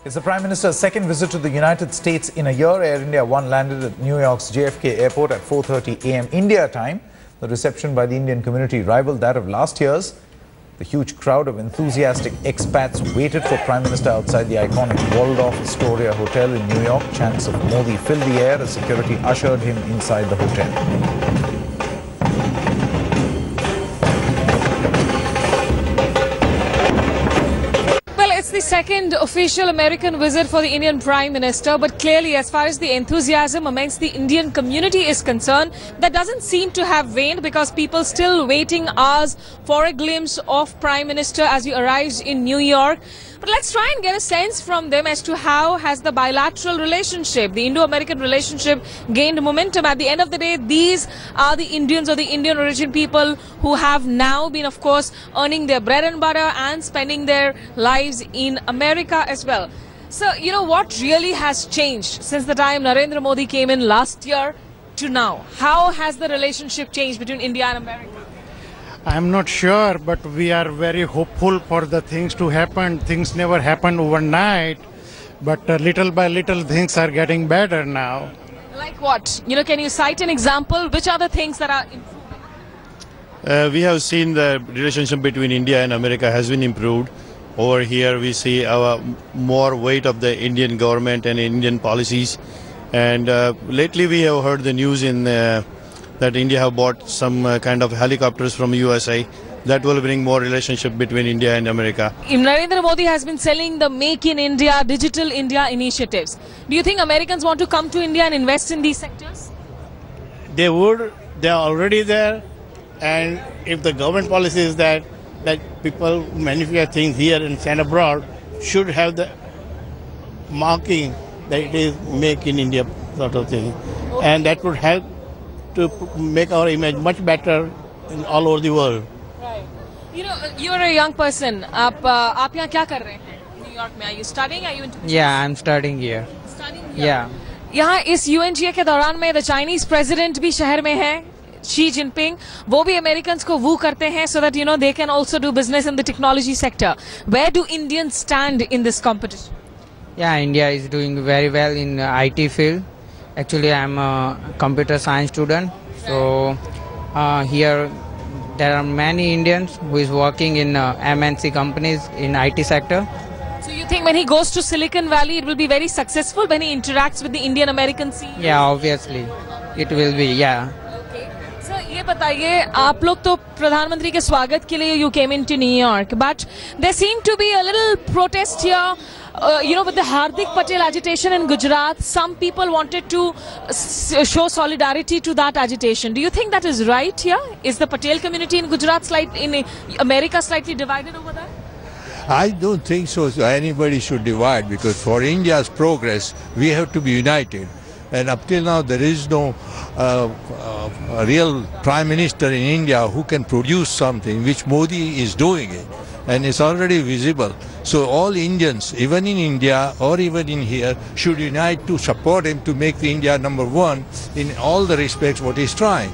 It's the Prime Minister's second visit to the United States in a year. Air India One landed at New York's JFK Airport at 4:30 a.m. India time. The reception by the Indian community rivaled that of last year's. The huge crowd of enthusiastic expats waited for Prime Minister outside the iconic Waldorf Astoria Hotel in New York. Chants of Modi filled the air as security ushered him inside the hotel. It's the second official American visit for the Indian Prime Minister, but clearly as far as the enthusiasm amongst the Indian community is concerned, that doesn't seem to have waned because people still waiting hours for a glimpse of Prime Minister as he arrives in New York. But let's try and get a sense from them as to how has the bilateral relationship, the Indo-American relationship, gained momentum. At the end of the day, these are the Indians or the Indian origin people who have now been, of course, earning their bread and butter and spending their lives in America as well. So, you know, what really has changed since the time Narendra Modi came in last year to now? How has the relationship changed between India and America? I'm not sure, but we are very hopeful for the things to happen. Things never happen overnight, but little by little things are getting better now. Like what? You know, can you cite an example? Which are the things that are improving? We have seen the relationship between India and America has been improved. Over here we see our more weight of the Indian government and Indian policies. And lately we have heard the news in that India have bought some kind of helicopters from USA. That will bring more relationship between India and America. Narendra Modi has been selling the Make in India, Digital India initiatives. Do you think Americans want to come to India and invest in these sectors? They would. They are already there. And if the government policy is that people who manufacture things here and send abroad should have the marking that it is Make in India sort of thing. Okay. And that would help to make our image much better in all over the world. Right. You know, you're a young person. आप यहाँ क्या कर रहे हैं? New York में. Are you studying? Are you into? Yeah, I'm studying here. Studying here. Yeah. यहाँ इस UNGA के दौरान में the Chinese president भी शहर में है. Xi Jinping, वो भी Americans को woo करते हैं so that you know they can also do business in the technology sector. Where do Indians stand in this competition? Yeah, India is doing very well in IT field. Actually, I'm a computer science student. So here there are many Indians who is working in MNC companies in IT sector. So you think when he goes to Silicon Valley, it will be very successful when he interacts with the Indian American scene? Yeah, obviously, it will be. Yeah. Okay. So ये बताइए, आप लोग तो प्रधानमंत्री के स्वागत के लिए you came into New York, but there seemed to be a little protest here. You know, with the Hardik Patel agitation in Gujarat, some people wanted to show solidarity to that agitation. Do you think that is right here? Is the Patel community in Gujarat, in America, slightly divided over that? I don't think so. Anybody should divide, because for India's progress, we have to be united. And up till now, there is no real Prime Minister in India who can produce something, which Modi is doing it. And it's already visible. So all Indians, even in India or even in here, should unite to support him to make the India #1 in all the respects what he's trying.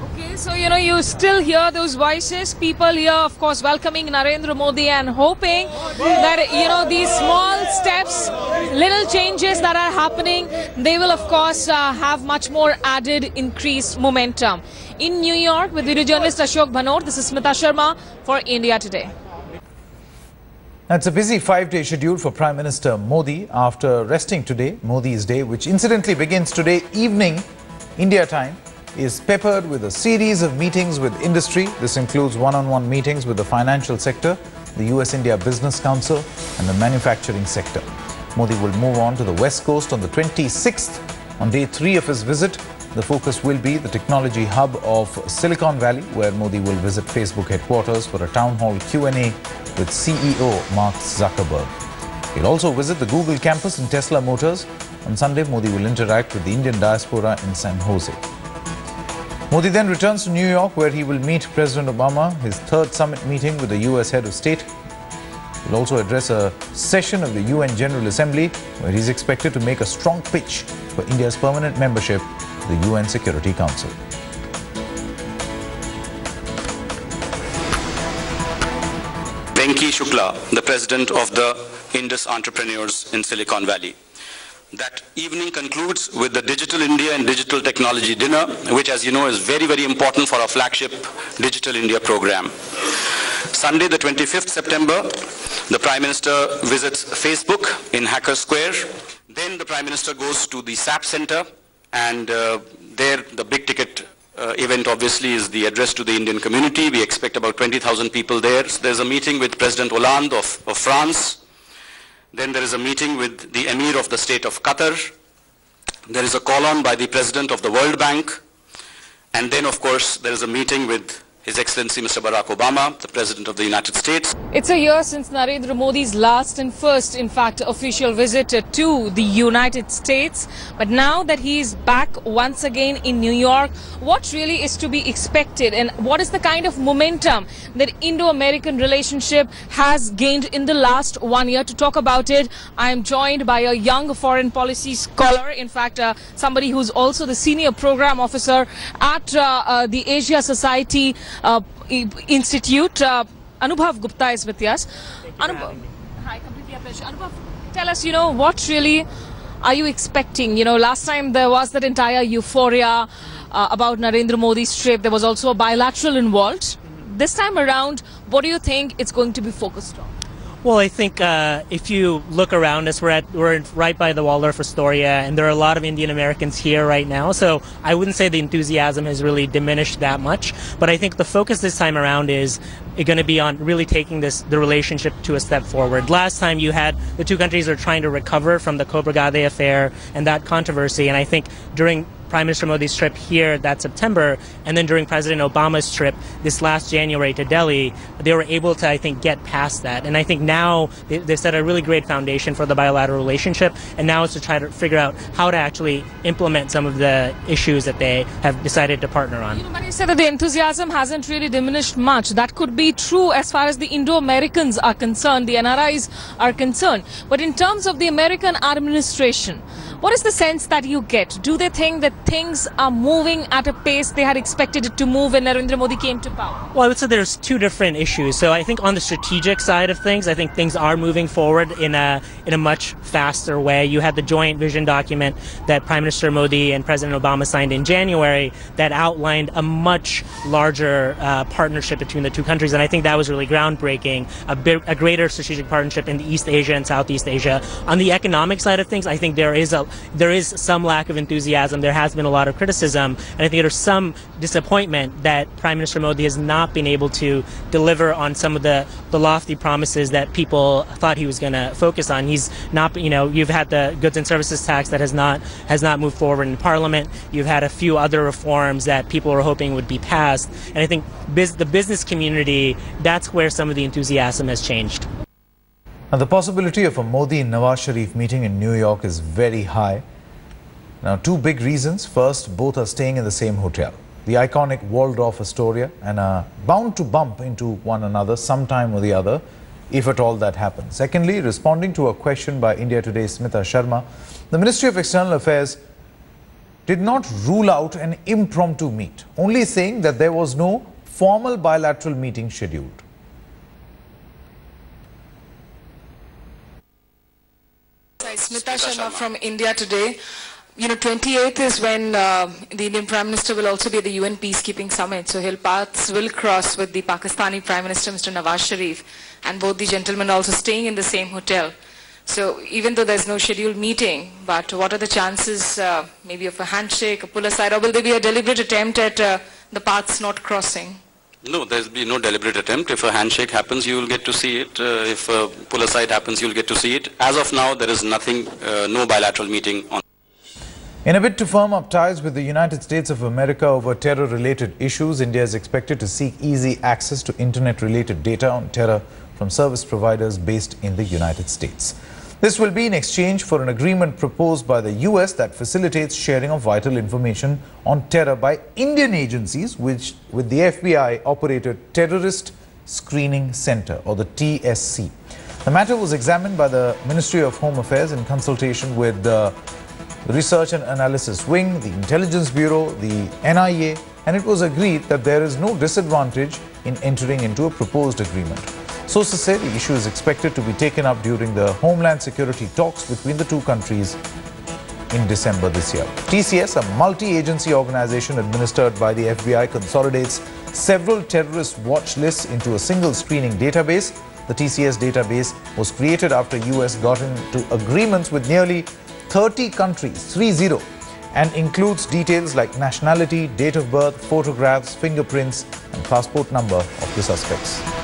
Okay, so you know, you still hear those voices, people here, of course, welcoming Narendra Modi and hoping that, you know, these small steps, little changes that are happening, they will, of course, have much more added, increased momentum. In New York, with video journalist Ashok Bhanor, this is Smita Sharma for India Today. It's a busy 5-day schedule for Prime Minister Modi after resting today. Modi's day, which incidentally begins today evening India time, is peppered with a series of meetings with industry. This includes one-on-one meetings with the financial sector, the US-India Business Council and the manufacturing sector. Modi will move on to the West Coast on the 26th. On day 3 of his visit, the focus will be the technology hub of Silicon Valley, where Modi will visit Facebook headquarters for a town hall Q&A with CEO Mark Zuckerberg. He'll also visit the Google campus and Tesla Motors. On Sunday, Modi will interact with the Indian diaspora in San Jose. Modi then returns to New York, where he will meet President Obama, his 3rd summit meeting with the US head of state. He'll also address a session of the UN General Assembly, where he's expected to make a strong pitch for India's permanent membership of the UN Security Council. Venki Shukla, the president of the Indus entrepreneurs in Silicon Valley. That evening concludes with the Digital India and Digital Technology Dinner, which, as you know, is very, very important for our flagship Digital India program. Sunday, the 25th September, the Prime Minister visits Facebook in Hacker Square. Then the Prime Minister goes to the SAP Center, and there the big ticket event obviously is the address to the Indian community. We expect about 20,000 people there. So there's a meeting with President Hollande of France. Then there is a meeting with the Emir of the State of Qatar. There is a call-on by the President of the World Bank. And then, of course, there is a meeting with His Excellency Mr. Barack Obama, the President of the United States. It's a year since Narendra Modi's last and first, in fact, official visit to the United States. But now that he is back once again in New York, what really is to be expected, and what is the kind of momentum that Indo-American relationship has gained in the last 1 year? To talk about it, I am joined by a young foreign policy scholar, in fact, somebody who's also the senior program officer at the Asia Society Institute. Anubhav Gupta is with us. Anubhav, hi, completely a pleasure. Anubhav, tell us, what really are you expecting? Last time there was that entire euphoria about Narendra Modi's trip. There was also a bilateral involved. This time around, what do you think it's going to be focused on? Well, I think if you look around us, we're right by the Waldorf Astoria, and there are a lot of Indian Americans here right now. So I wouldn't say the enthusiasm has really diminished that much. But I think the focus this time around is going to be on really taking the relationship to a step forward. Last time you had the two countries are trying to recover from the Khobragade affair and that controversy, and I think during Prime Minister Modi's trip here that September, and then during President Obama's trip this last January to Delhi, they were able to, I think, get past that. And I think now they've set a really great foundation for the bilateral relationship, and now it's to try to figure out how to actually implement some of the issues that they have decided to partner on. But you said that the enthusiasm hasn't really diminished much. That could be true as far as the Indo-Americans are concerned, the NRIs are concerned. But in terms of the American administration, what is the sense that you get? Do they think that things are moving at a pace they had expected it to move when Narendra Modi came to power? Well, I would say there's two different issues. So I think on the strategic side of things, I think things are moving forward in a much faster way. You had the joint vision document that Prime Minister Modi and President Obama signed in January that outlined a much larger partnership between the two countries, and I think that was really groundbreaking, a greater strategic partnership in East Asia and Southeast Asia. On the economic side of things, I think there is some lack of enthusiasm. There has been a lot of criticism, and I think there's some disappointment that Prime Minister Modi has not been able to deliver on some of the lofty promises that people thought he was going to focus on. He's not, you've had the goods and services tax that has not moved forward in Parliament. You've had a few other reforms that people were hoping would be passed, and I think the business community, that's where some of the enthusiasm has changed. Now, the possibility of a Modi and Nawaz Sharif meeting in New York is very high. Now, two big reasons. First, both are staying in the same hotel, the iconic Waldorf Astoria, and are bound to bump into one another sometime or the other, if at all that happens. Secondly, responding to a question by India Today's Smita Sharma, the Ministry of External Affairs did not rule out an impromptu meet, only saying that there was no formal bilateral meeting scheduled. Smita Sharma from India Today. 28th is when the Indian Prime Minister will also be at the UN Peacekeeping Summit. So his paths will cross with the Pakistani Prime Minister, Mr. Nawaz Sharif, and both the gentlemen also staying in the same hotel. So even though there's no scheduled meeting, but what are the chances maybe of a handshake, a pull aside, or will there be a deliberate attempt at the paths not crossing? No, there'll be no deliberate attempt. If a handshake happens, you will get to see it. If a pull aside happens, you'll get to see it. As of now, there is nothing, no bilateral meeting on. In a bid to firm up ties with the United States of America over terror-related issues, India is expected to seek easy access to internet-related data on terror from service providers based in the United States. This will be in exchange for an agreement proposed by the US that facilitates sharing of vital information on terror by Indian agencies, which with the FBI-operated Terrorist Screening Center, or the TSC. The matter was examined by the Ministry of Home Affairs in consultation with the Research and Analysis Wing, the Intelligence Bureau, the NIA, and it was agreed that there is no disadvantage in entering into a proposed agreement. Sources say the issue is expected to be taken up during the Homeland Security talks between the two countries in December this year. TCS, a multi-agency organization administered by the FBI, consolidates several terrorist watch lists into a single screening database. The TCS database was created after US got into agreements with nearly 30 countries, 30, and includes details like nationality, date of birth, photographs, fingerprints, and passport number of the suspects.